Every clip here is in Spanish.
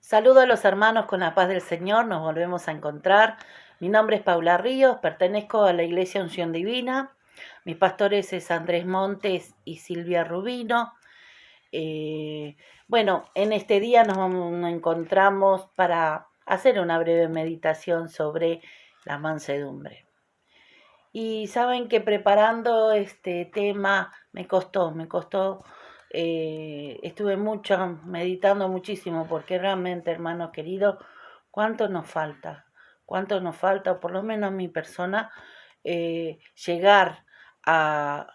Saludo a los hermanos con la paz del Señor, nos volvemos a encontrar. Mi nombre es Paula Ríos, pertenezco a la Iglesia Unción Divina. Mis pastores es Andrés Montes y Silvia Rubino. En este día nos encontramos para hacer una breve meditación sobre la mansedumbre. Y saben que preparando este tema me costó, estuve meditando muchísimo, porque realmente, hermanos queridos, cuánto nos falta, o por lo menos mi persona, llegar a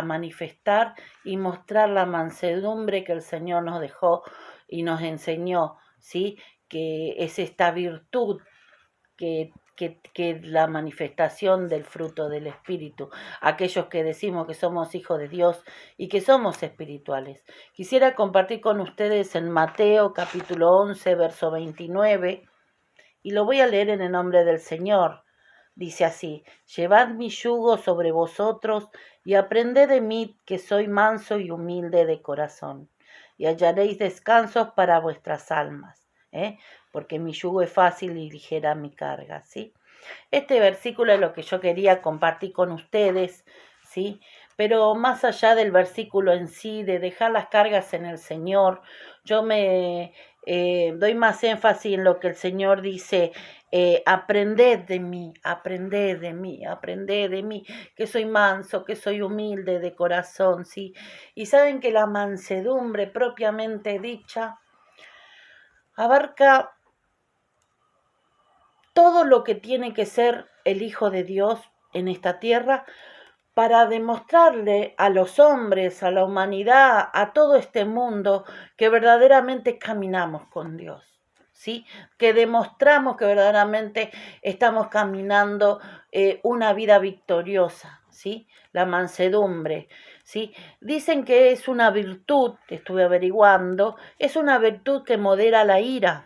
manifestar y mostrar la mansedumbre que el Señor nos dejó y nos enseñó, ¿sí? Que es esta virtud que la manifestación del fruto del Espíritu, aquellos que decimos que somos hijos de Dios y que somos espirituales. Quisiera compartir con ustedes en Mateo capítulo 11, verso 29, y lo voy a leer en el nombre del Señor. Dice así: llevad mi yugo sobre vosotros y aprended de mí, que soy manso y humilde de corazón, y hallaréis descansos para vuestras almas, porque mi yugo es fácil y ligera mi carga, ¿sí? Este versículo es lo que yo quería compartir con ustedes, ¿sí? Pero más allá del versículo en sí, de dejar las cargas en el Señor, yo me doy más énfasis en lo que el Señor dice: aprended de mí, que soy manso, que soy humilde de corazón, ¿sí? Y saben que la mansedumbre propiamente dicha abarca todo lo que tiene que ser el Hijo de Dios en esta tierra, para demostrarle a los hombres, a la humanidad, a todo este mundo, que verdaderamente caminamos con Dios, ¿sí? Que demostramos que verdaderamente estamos caminando una vida victoriosa, ¿sí? La mansedumbre, ¿sí? Dicen que es una virtud, que estuve averiguando, es una virtud que modera la ira,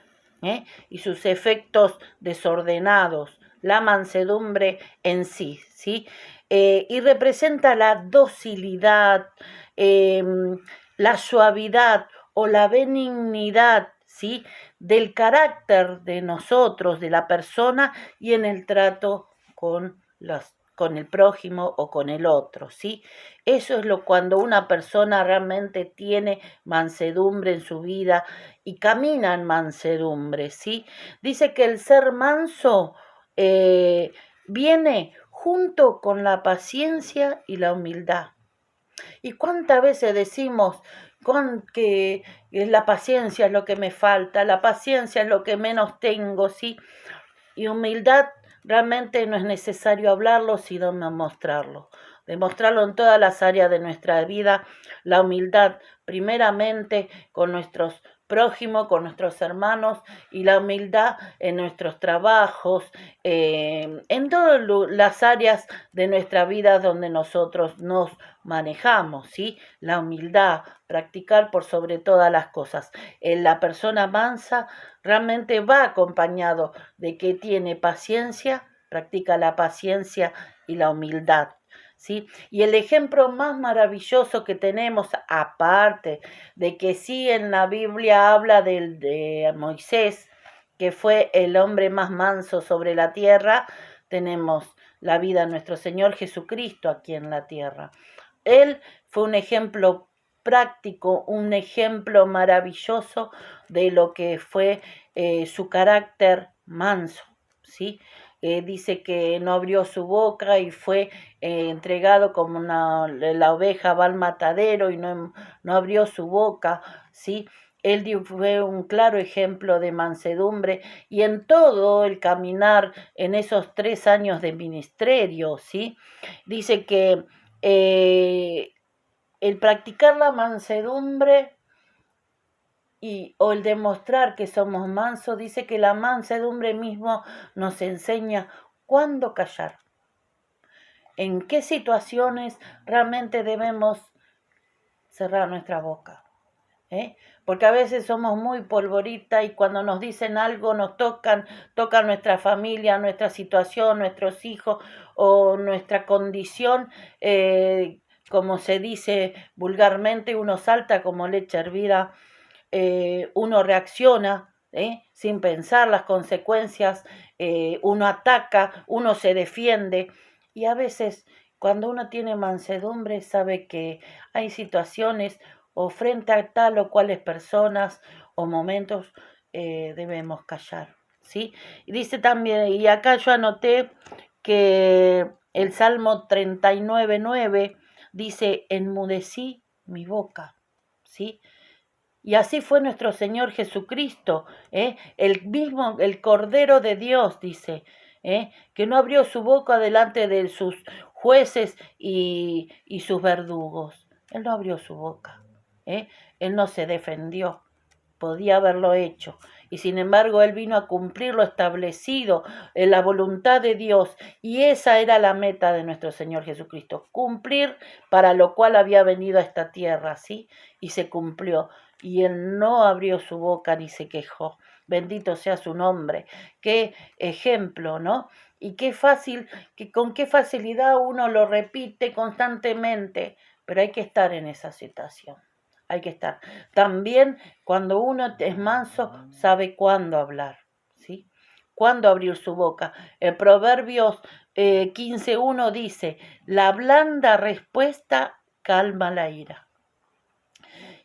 y sus efectos desordenados, la mansedumbre en sí, ¿sí? Y representa la docilidad, la suavidad o la benignidad, ¿sí? Del carácter de nosotros, de la persona, y en el trato con el prójimo o con el otro, ¿sí? Eso es cuando una persona realmente tiene mansedumbre en su vida y camina en mansedumbre, ¿sí? Dice que el ser manso viene junto con la paciencia y la humildad. ¿Y cuántas veces decimos que la paciencia es lo que me falta, la paciencia es lo que menos tengo, ¿sí? Y humildad realmente no es necesario hablarlo, sino mostrarlo. Demostrarlo en todas las áreas de nuestra vida, la humildad primeramente con nuestros prójimos, con nuestros hermanos, y la humildad en nuestros trabajos, en todas las áreas de nuestra vida donde nosotros nos manejamos, ¿sí? La humildad, practicar por sobre todas las cosas. La persona mansa realmente va acompañado de que tiene paciencia, practica la paciencia y la humildad, ¿sí? Y el ejemplo más maravilloso que tenemos, aparte de que sí en la Biblia habla de Moisés, que fue el hombre más manso sobre la tierra, tenemos la vida de nuestro Señor Jesucristo aquí en la tierra. Él fue un ejemplo práctico, un ejemplo maravilloso de lo que fue su carácter manso, ¿sí? Dice que no abrió su boca y fue entregado como la oveja va al matadero y no abrió su boca, ¿sí? Él fue un claro ejemplo de mansedumbre, y en todo el caminar en esos 3 años de ministerio, ¿sí? Dice que el practicar la mansedumbre o el demostrar que somos mansos, dice que la mansedumbre mismo nos enseña cuándo callar, en qué situaciones realmente debemos cerrar nuestra boca. Porque a veces somos muy polvorita, y cuando nos dicen algo nos tocan nuestra familia, nuestra situación, nuestros hijos o nuestra condición, como se dice vulgarmente, uno salta como leche hervida, uno reacciona sin pensar las consecuencias, uno ataca, uno se defiende, y a veces cuando uno tiene mansedumbre sabe que hay situaciones o frente a tal o cuales personas o momentos debemos callar, ¿sí? Y dice también, y acá yo anoté que el Salmo 39:9 dice, enmudecí mi boca, ¿sí? Y así fue nuestro Señor Jesucristo, el mismo, el Cordero de Dios, dice, que no abrió su boca delante de sus jueces y sus verdugos. Él no abrió su boca, él no se defendió, podía haberlo hecho. Y sin embargo, él vino a cumplir lo establecido en la voluntad de Dios. Y esa era la meta de nuestro Señor Jesucristo, cumplir para lo cual había venido a esta tierra, ¿sí? Y se cumplió. Y él no abrió su boca ni se quejó. Bendito sea su nombre. Qué ejemplo, ¿no? Y qué fácil, que con qué facilidad uno lo repite constantemente, pero hay que estar en esa situación. Hay que estar. También cuando uno es manso, sabe cuándo hablar, ¿sí? Cuándo abrir su boca. El Proverbios 15:1 dice, la blanda respuesta calma la ira.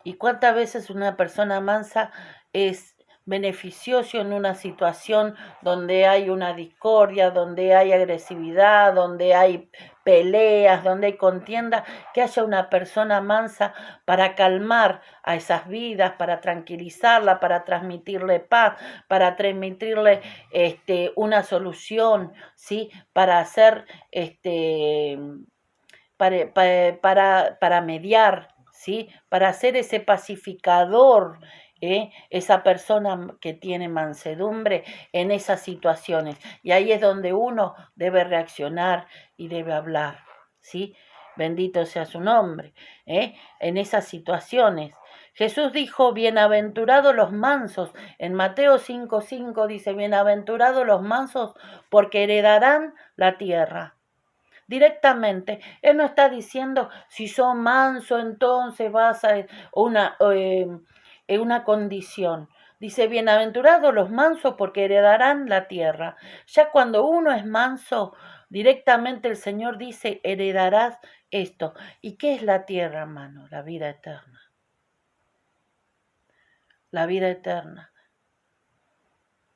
¿Y cuántas veces una persona mansa es beneficioso en una situación donde hay una discordia, donde hay agresividad, donde hay peleas, donde hay contienda, que haya una persona mansa para calmar a esas vidas, para tranquilizarla, para transmitirle paz, para transmitirle una solución, ¿sí? Para hacer para mediar, ¿sí? Para ser ese pacificador, esa persona que tiene mansedumbre en esas situaciones. Y ahí es donde uno debe reaccionar y debe hablar, ¿sí? Bendito sea su nombre, en esas situaciones. Jesús dijo, bienaventurados los mansos. En Mateo 5:5 dice, bienaventurados los mansos porque heredarán la tierra. Directamente, él no está diciendo si sos manso entonces vas a una condición. Dice, bienaventurados los mansos porque heredarán la tierra. Ya cuando uno es manso, directamente el Señor dice, heredarás esto. ¿Y qué es la tierra, hermano? La vida eterna. La vida eterna.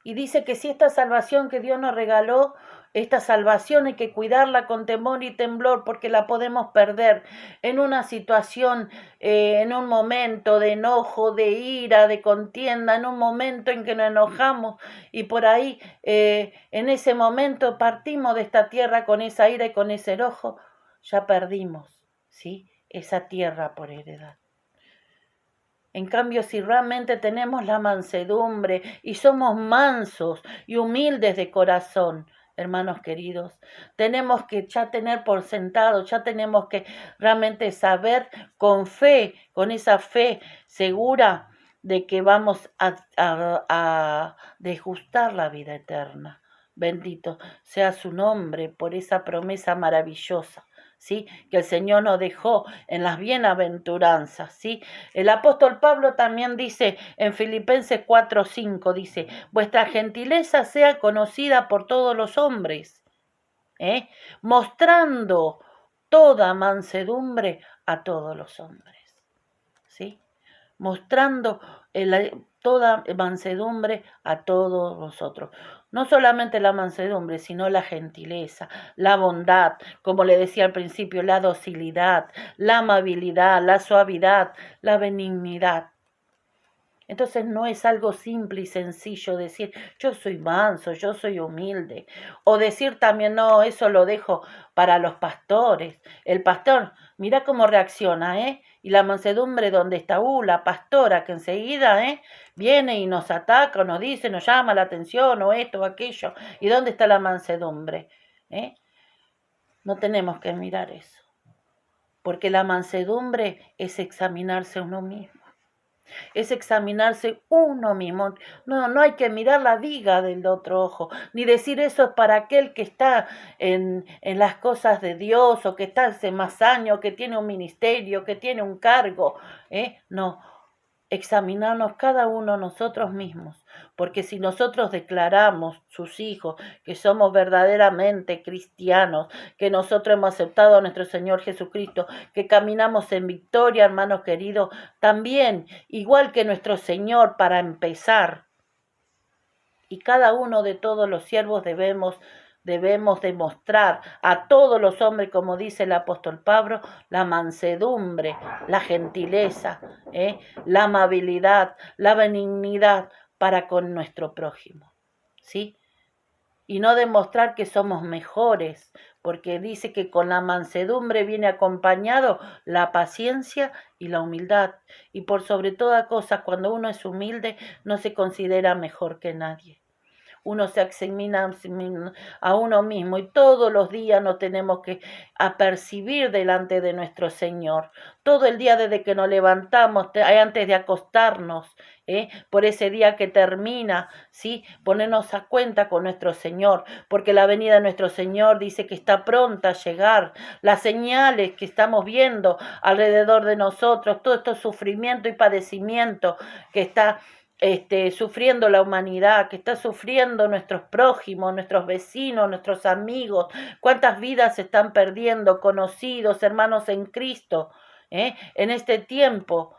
Y dice que si esta salvación que Dios nos regaló, esta salvación hay que cuidarla con temor y temblor porque la podemos perder en una situación, en un momento de enojo, de ira, de contienda, en un momento en que nos enojamos y por ahí en ese momento partimos de esta tierra con esa ira y con ese enojo, ya perdimos, ¿sí? Esa tierra por heredad. En cambio, si realmente tenemos la mansedumbre y somos mansos y humildes de corazón, hermanos queridos, tenemos que ya tener por sentado, ya tenemos que realmente saber con fe, con esa fe segura de que vamos a degustar la vida eterna. Bendito sea su nombre por esa promesa maravillosa, ¿sí? Que el Señor nos dejó en las bienaventuranzas, ¿sí? El apóstol Pablo también dice en Filipenses 4:5, dice, vuestra gentileza sea conocida por todos los hombres, mostrando toda mansedumbre a todos los hombres, ¿sí? Mostrando toda mansedumbre a todos nosotros. No solamente la mansedumbre, sino la gentileza, la bondad, como le decía al principio, la docilidad, la amabilidad, la suavidad, la benignidad. Entonces no es algo simple y sencillo decir, yo soy manso, yo soy humilde. O decir también, no, eso lo dejo para los pastores. El pastor, mira cómo reacciona, ¿eh? Y la mansedumbre, ¿dónde está? La pastora que enseguida, viene y nos ataca, nos dice, nos llama la atención, o esto, o aquello. ¿Y dónde está la mansedumbre? No tenemos que mirar eso. Porque la mansedumbre es examinarse a uno mismo. Es examinarse uno mismo. No hay que mirar la viga del otro ojo, ni decir eso es para aquel que está en las cosas de Dios, o que está hace más años, que tiene un ministerio, que tiene un cargo. No, examinarnos cada uno nosotros mismos, porque si nosotros declaramos, sus hijos, que somos verdaderamente cristianos, que nosotros hemos aceptado a nuestro Señor Jesucristo, que caminamos en victoria, hermanos queridos, también, igual que nuestro Señor, para empezar, y cada uno de todos los siervos debemos demostrar a todos los hombres, como dice el apóstol Pablo, la mansedumbre, la gentileza, la amabilidad, la benignidad para con nuestro prójimo, ¿sí? Y no demostrar que somos mejores, porque dice que con la mansedumbre viene acompañado la paciencia y la humildad. Y por sobre toda cosa, cuando uno es humilde, no se considera mejor que nadie. Uno se examina a uno mismo y todos los días nos tenemos que apercibir delante de nuestro Señor. Todo el día desde que nos levantamos, antes de acostarnos, por ese día que termina, ¿sí? Ponernos a cuenta con nuestro Señor, porque la venida de nuestro Señor dice que está pronta a llegar. Las señales que estamos viendo alrededor de nosotros, todo este sufrimiento y padecimiento que está sufriendo la humanidad, que está sufriendo nuestros prójimos, nuestros vecinos, nuestros amigos, cuántas vidas se están perdiendo, conocidos, hermanos en Cristo, en este tiempo,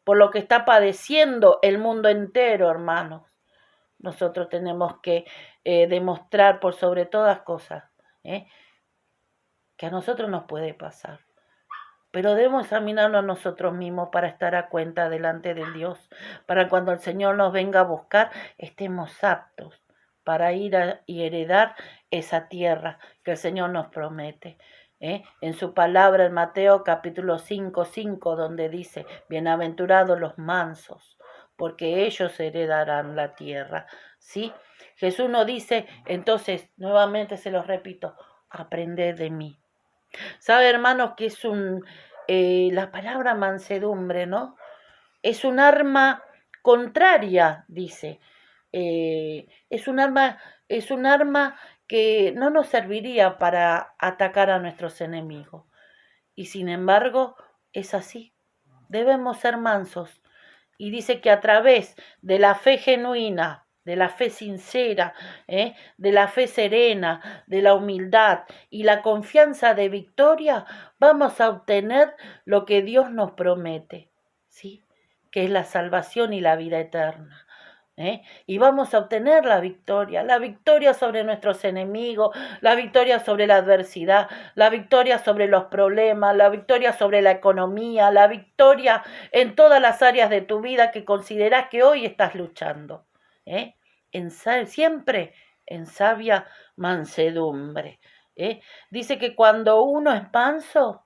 por lo que está padeciendo el mundo entero, hermanos. Nosotros tenemos que demostrar por sobre todas cosas que a nosotros nos puede pasar. Pero debemos examinarnos a nosotros mismos para estar a cuenta delante de Dios, para cuando el Señor nos venga a buscar, estemos aptos para ir y heredar esa tierra que el Señor nos promete. En su palabra en Mateo capítulo 5:5, donde dice, bienaventurados los mansos, porque ellos heredarán la tierra. ¿Sí? Jesús nos dice, entonces, nuevamente se los repito, aprended de mí. ¿Sabe, hermanos, que es la palabra mansedumbre, ¿no? Es un arma contraria, dice. Es un arma que no nos serviría para atacar a nuestros enemigos. Y sin embargo, es así. Debemos ser mansos. Y dice que a través de la fe genuina, de la fe sincera, de la fe serena, de la humildad y la confianza de victoria, vamos a obtener lo que Dios nos promete, ¿sí? Que es la salvación y la vida eterna. Y vamos a obtener la victoria sobre nuestros enemigos, la victoria sobre la adversidad, la victoria sobre los problemas, la victoria sobre la economía, la victoria en todas las áreas de tu vida que consideras que hoy estás luchando. Siempre en sabia mansedumbre. Dice que cuando uno es manso,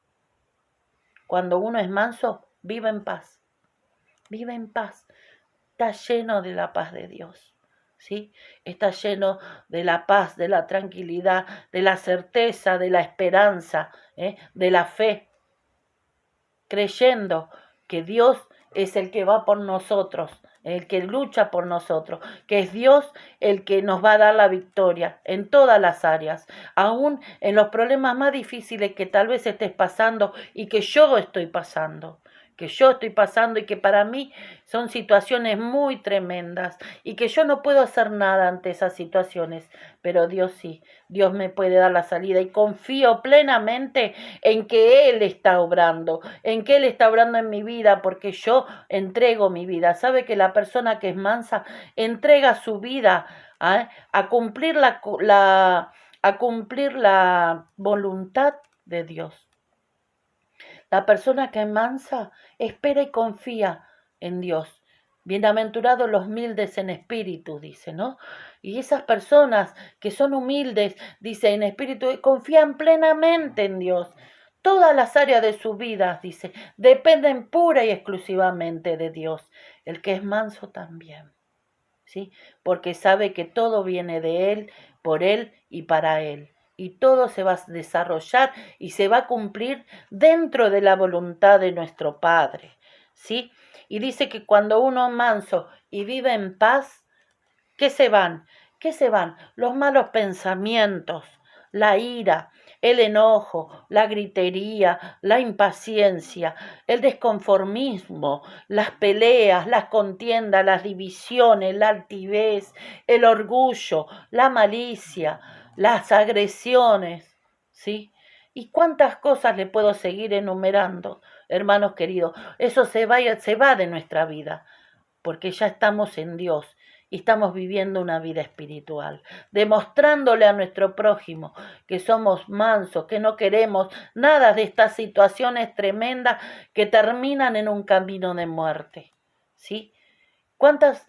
vive en paz. Vive en paz. Está lleno de la paz de Dios, ¿sí? Está lleno de la paz, de la tranquilidad, de la certeza, de la esperanza, de la fe, creyendo que Dios es el que va por nosotros, el que lucha por nosotros, que es Dios el que nos va a dar la victoria en todas las áreas, aún en los problemas más difíciles que tal vez estés pasando y que yo estoy pasando. Y que para mí son situaciones muy tremendas y que yo no puedo hacer nada ante esas situaciones, pero Dios sí, Dios me puede dar la salida y confío plenamente en que Él está obrando, en mi vida, porque yo entrego mi vida. Sabe que la persona que es mansa entrega su vida a cumplir a cumplir la voluntad de Dios. La persona que es mansa espera y confía en Dios. Bienaventurados los humildes en espíritu, dice, ¿no? Y esas personas que son humildes, dice, en espíritu, confían plenamente en Dios. Todas las áreas de su vida, dice, dependen pura y exclusivamente de Dios. El que es manso también, ¿sí? Porque sabe que todo viene de Él, por Él y para Él. Y todo se va a desarrollar y se va a cumplir dentro de la voluntad de nuestro Padre, ¿sí? Y dice que cuando uno es manso y vive en paz, ¿qué se van? ¿Qué se van? Los malos pensamientos, la ira, el enojo, la gritería, la impaciencia, el desconformismo, las peleas, las contiendas, las divisiones, la altivez, el orgullo, la malicia, las agresiones, ¿sí? ¿Y cuántas cosas le puedo seguir enumerando, hermanos queridos? Eso se va de nuestra vida, porque ya estamos en Dios y estamos viviendo una vida espiritual, demostrándole a nuestro prójimo que somos mansos, que no queremos nada de estas situaciones tremendas que terminan en un camino de muerte, ¿sí? ¿Cuántas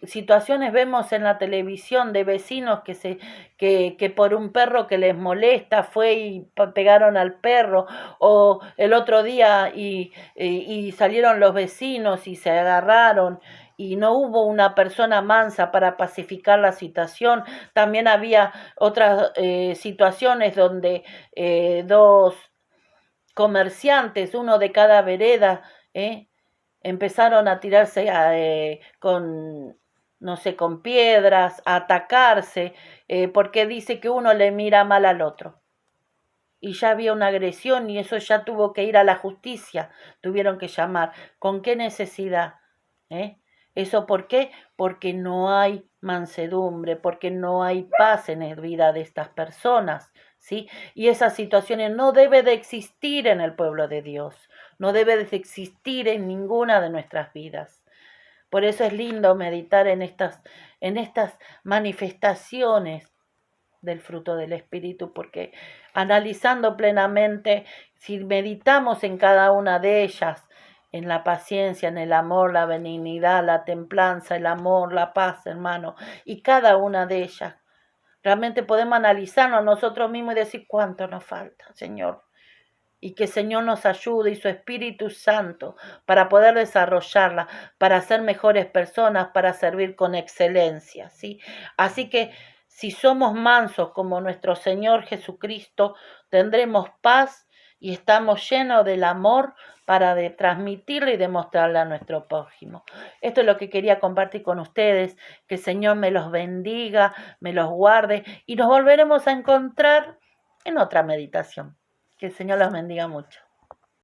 situaciones vemos en la televisión de vecinos que por un perro que les molesta fue y pegaron al perro? O el otro día y salieron los vecinos y se agarraron y no hubo una persona mansa para pacificar la situación. También había otras situaciones donde dos comerciantes, uno de cada vereda, empezaron a tirarse con, no sé, con piedras, a atacarse, porque dice que uno le mira mal al otro. Y ya había una agresión y eso ya tuvo que ir a la justicia, tuvieron que llamar. ¿Con qué necesidad? ¿Eso por qué? Porque no hay mansedumbre, porque no hay paz en la vida de estas personas, ¿sí? Y esas situaciones no debe de existir en el pueblo de Dios, no debe de existir en ninguna de nuestras vidas. Por eso es lindo meditar en estas manifestaciones del fruto del Espíritu, porque analizando plenamente, si meditamos en cada una de ellas, en la paciencia, en el amor, la benignidad, la templanza, el amor, la paz, hermano, y cada una de ellas, realmente podemos analizarnos a nosotros mismos y decir cuánto nos falta, Señor. Y que el Señor nos ayude y su Espíritu Santo para poder desarrollarla, para ser mejores personas, para servir con excelencia, ¿sí? Así que si somos mansos como nuestro Señor Jesucristo, tendremos paz y estamos llenos del amor para transmitirle y demostrarle a nuestro prójimo. Esto es lo que quería compartir con ustedes, que el Señor me los bendiga, me los guarde y nos volveremos a encontrar en otra meditación. Que el Señor los bendiga mucho.